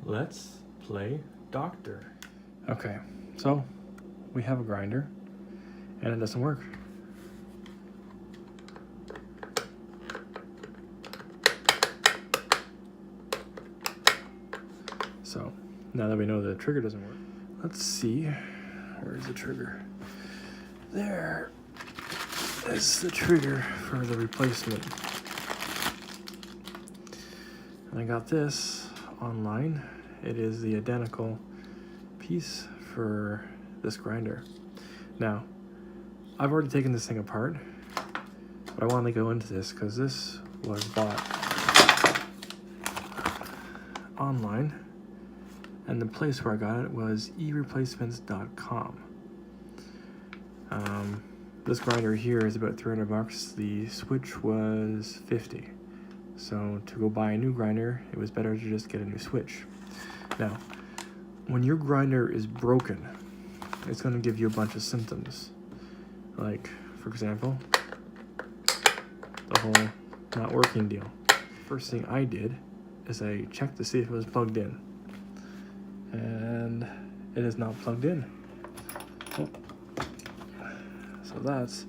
Let's play doctor. Okay, so we have a grinder and it doesn't work. So now that we know the trigger doesn't work, let's see, where's the trigger? There is the trigger for the replacement. And I got this online. It is the identical piece for this grinder. Now, I've already taken this thing apart, but I want to go into this because this was bought online, and the place where I got it was ereplacements.com. This grinder here is about 300 bucks. The switch was 50. So to go buy a new grinder, it was better to just get a new switch. Now, when your grinder is broken, it's going to give you a bunch of symptoms. Like, for example, the whole not working deal. First thing I did is I checked to see if it was plugged in. And it is not plugged in. Oh. So that's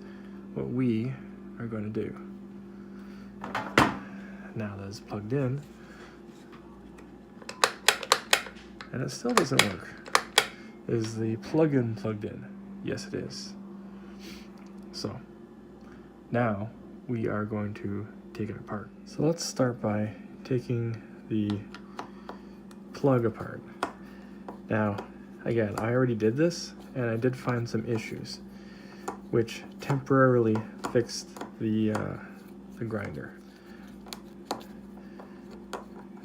what we are going to do. Now that it's plugged in, and it still doesn't work. Is the plug-in plugged in? Yes, it is. So now we are going to take it apart. So let's start by taking the plug apart. Now, again, I already did this, and I did find some issues, which temporarily fixed the grinder.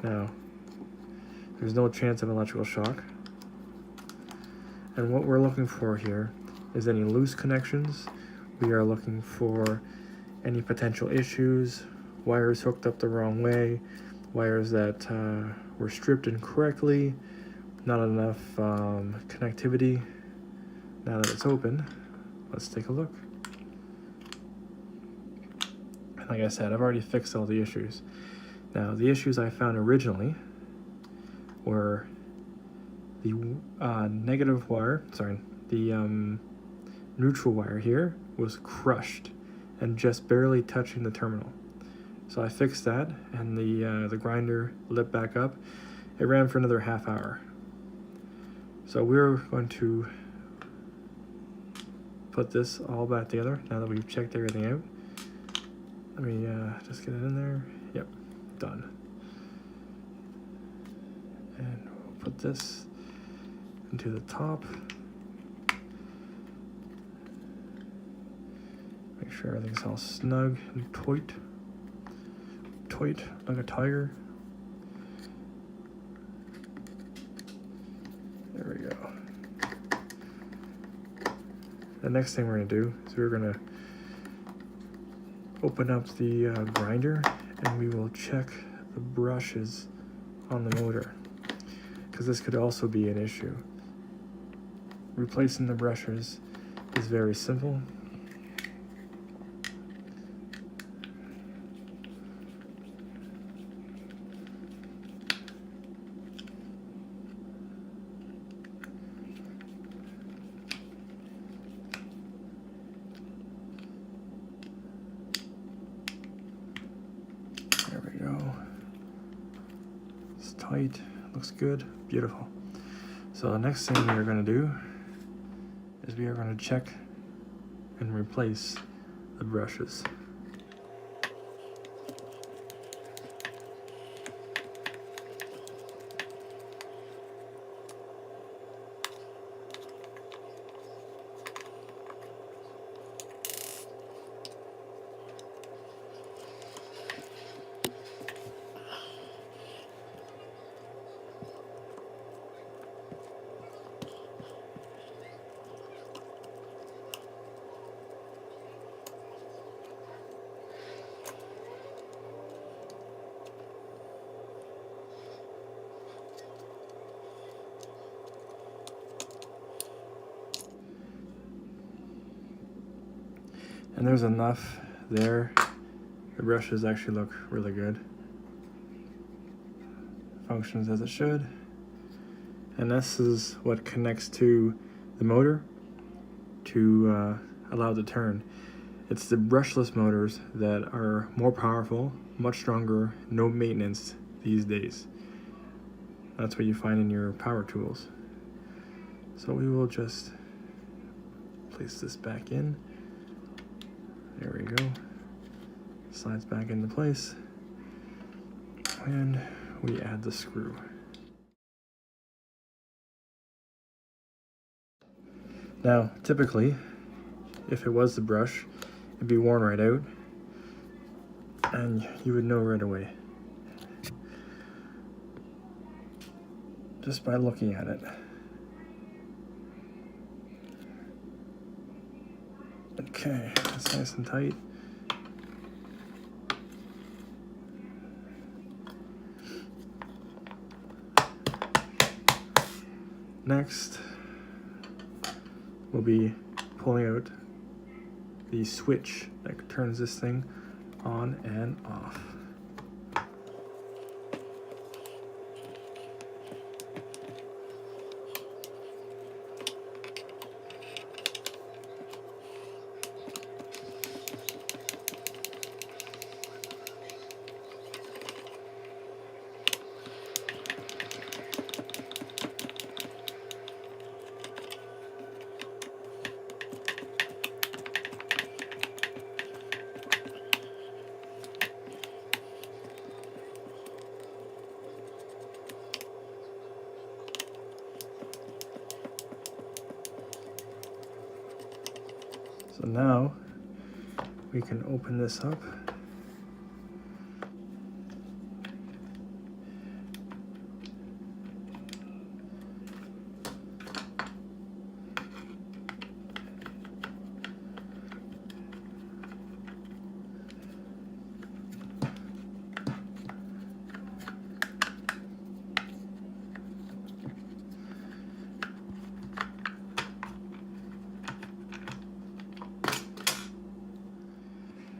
Now, there's no chance of electrical shock. And what we're looking for here is any loose connections. We are looking for any potential issues, wires hooked up the wrong way, wires that were stripped incorrectly, not enough connectivity. Now that it's open, let's take a look. And like I said, I've already fixed all the issues. Now, the issues I found originally were the negative wire, the neutral wire here was crushed and just barely touching the terminal. So I fixed that, and the grinder lit back up. It ran for another half hour. So we're going to put this all back together now that we've checked everything out. Let me just get it in there. Yep, done. And we'll put this into the top. Make sure everything's all snug and tight. Tight like a tiger. There we go. The next thing we're going to do is we're going to open up the grinder, and we will check the brushes on the motor, because this could also be an issue. Replacing the brushes is very simple. There we go. It's tight, looks good, beautiful. So the next thing we are going to do is we are going to check and replace the brushes. And there's enough there. The brushes actually look really good. Functions as it should. and this is what connects to the motor to allow it to turn. It's the brushless motors that are more powerful, much stronger, no maintenance these days. That's what you find in your power tools. So we will just place this back in. There we go. Slides back into place. And we add the screw. Now, typically, if it was the brush, it'd be worn right out, and you would know right away, just by looking at it. Okay, that's nice and tight. Next, we'll be pulling out the switch that turns this thing on and off. So now we can open this up.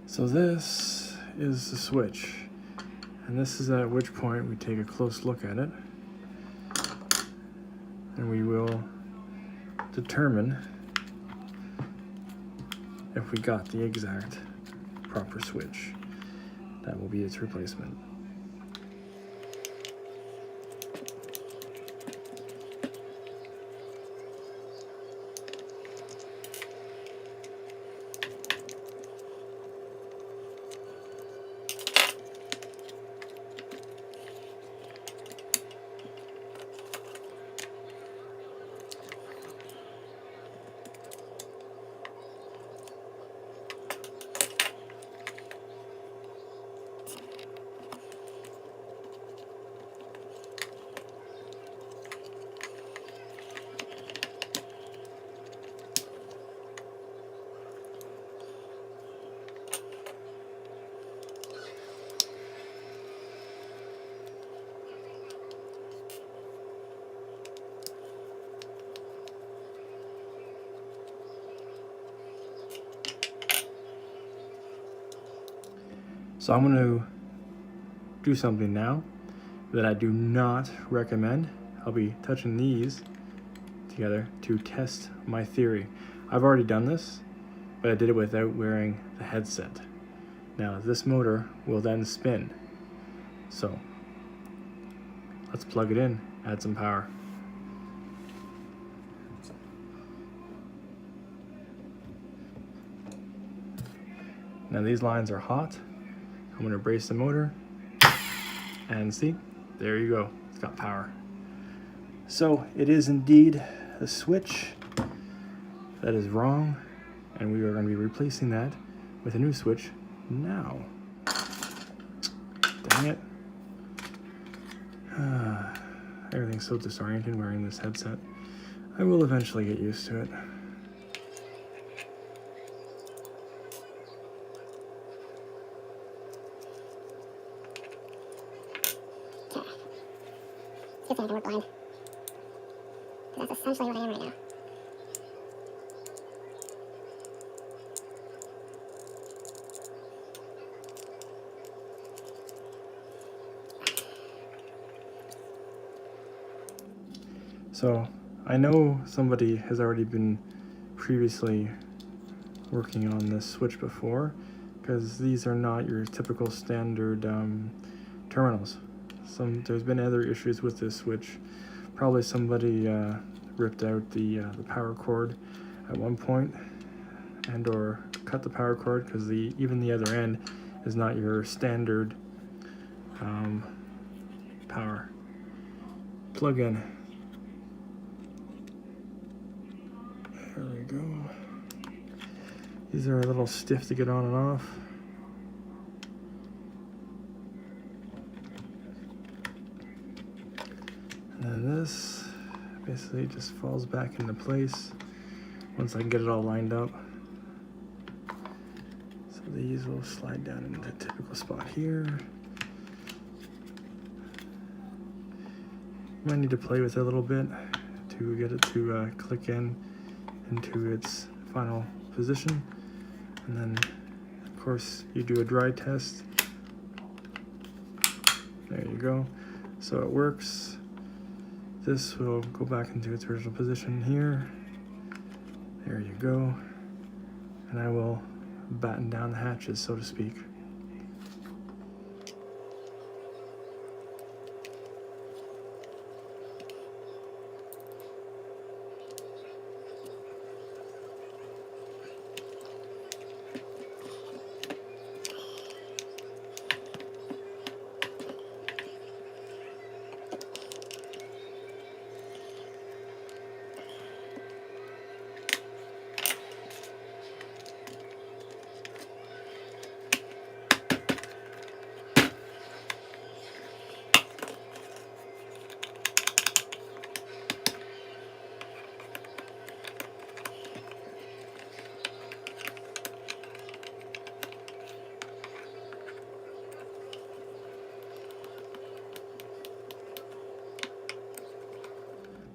So this is the switch, and this is at which point we take a close look at it, and we will determine if we got the exact proper switch. That will be its replacement. So I'm going to do something now that I do not recommend. I'll be touching these together to test my theory. I've already done this, but I did it without wearing the headset. Now this motor will then spin. So let's plug it in, add some power. Now these lines are hot. I'm going to brace the motor, and see, there you go, it's got power. So it is indeed a switch that is wrong, and we are going to be replacing that with a new switch now. Dang it. Everything's so disorienting wearing this headset. I will eventually get used to it. See if I can work blind. That's essentially what I am right now. So I know somebody has already been previously working on this switch before, because these are not your typical standard terminals. There's been other issues with this switch. Probably somebody ripped out the power cord at one point, and or cut the power cord, because even the other end is not your standard power plug-in. There we go. These are a little stiff to get on and off. And then this basically just falls back into place once I can get it all lined up. So these will slide down into the typical spot here. Might need to play with it a little bit to get it to click into its final position. And then, of course, you do a dry test. There you go. So it works. This will go back into its original position here. There you go. And I will batten down the hatches, so to speak.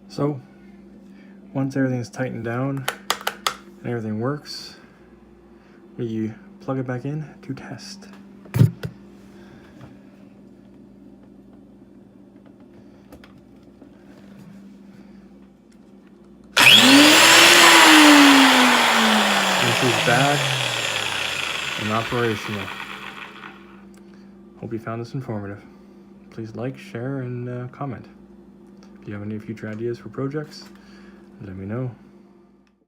So, once everything's tightened down and everything works, we plug it back in to test. This is back and operational. Hope you found this informative. Please like, share, and comment. If you have any future ideas for projects, let me know.